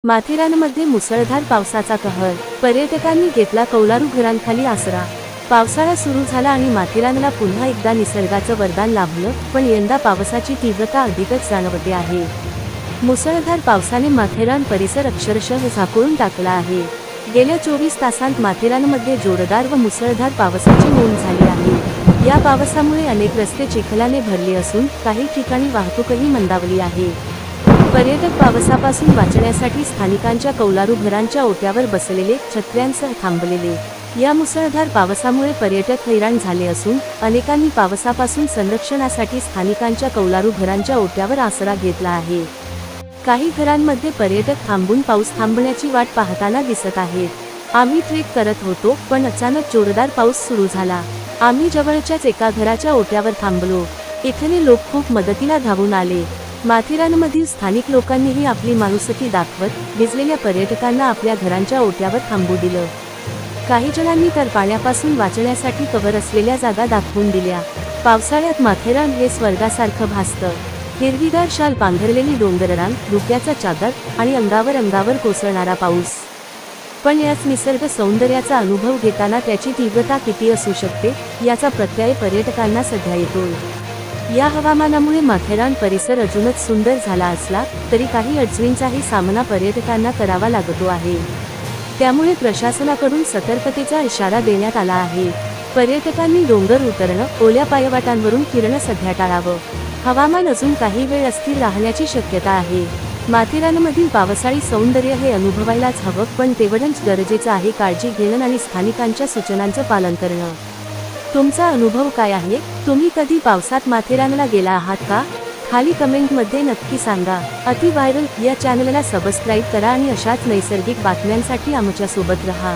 माथेरानमध्ये मुसळधार पावसाचा कहर, पर्यटकांनी घेतला कौलारू घरांखाली आसरा। पावसाळा सुरू झाला आणि माथेरानला पुन्हा एकदा निसर्गाचं वरदान लाभलं, पण यंदा पावसाची तीव्रता अधिकच जाणवते आहे। मुसळधार पावसाने माथेरान परिसर अक्षरशः झाकोळून टाकला आहे। गेल्या 24 तासांत माथेरानमध्ये जोरदार व मुसळधार पावसाची नोंद झाली आहे। या पावसामुळे अनेक रस्ते चिखलाने भरले असून काही ठिकाणी वाहतूकही मंदावली आहे। पर्यटक पावसापासून वाचण्यासाठी स्थानिकांच्या कौलारू घरांच्या ओट्यावर बसलेले, छत्र्यांसह थांबलेले। या मुसळधार पावसामुळे पर्यटक हैराण झाले असून अनेकांनी पावसापासून संरक्षणासाठी स्थानिकांच्या कौलारू घरांच्या ओट्यावर आसरा घेतला आहे। काही घरांमध्ये पर्यटक थांबून पाऊस थांबण्याची वाट पाहताना दिसत आहेत। आम्ही ट्रेक करत होतो, पण अचानक जोरदार पाऊस सुरू झाला। आम्ही जवळच्याच एका घराच्या ओट्यावर थांबलो। इथले लोक खूप मदतीला धावून आले। माथेरानमधील स्थानिक लोकांनीही आपली माणुसकी दाखवत भिजलेल्या पर्यटकांना आपल्या घरांच्या ओट्यावर थांबू दिलं। काही जणांनी तर पाण्यापासून वाचण्यासाठी कव्हर असलेल्या जागा दाखवून दिल्या। पावसाळ्यात माथेरान हे स्वर्गासारखं भासतं। हिरवीगार शाल पांघरलेली डोंगररांग, धुक्याचा चादर आणि अंगावर कोसळणारा पाऊस। पण याच निसर्ग सौंदर्याचा अनुभव घेताना त्याची तीव्रता किती असू शकते, याचा प्रत्यय पर्यटकांना सध्या येतोय। या हवामानामुळे माथेरान परिसर अजूनच सुंदर झाला असला तरी काही अडचणींचाही सामना पर्यटकांना करावा लागतो आहे। त्यामुळे प्रशासनाकडून सतर्कतेचा इशारा देण्यात आला आहे। पर्यटकांनी डोंगर उतरणं, ओल्या पायवाटांवरून फिरणं सध्या टाळावं। हवामान अजून काही वेळ अस्थिर राहण्याची शक्यता आहे। माथेरानमधील पावसाळी सौंदर्य हे अनुभवायलाच हवं, पण तेवढंच गरजेचं आहे काळजी घेणं आणि स्थानिकांच्या सूचनांचं पालन करणं। तुमचा अनुभव काय आहे? तुम्ही कधी पावसात माथेरानला गेला आहात का? खाली कमेंटमध्ये नक्की सांगा। अति व्हायरल या चॅनलला सबस्क्राईब करा आणि अशाच नैसर्गिक बातम्यांसाठी आमच्या सोबत रहा।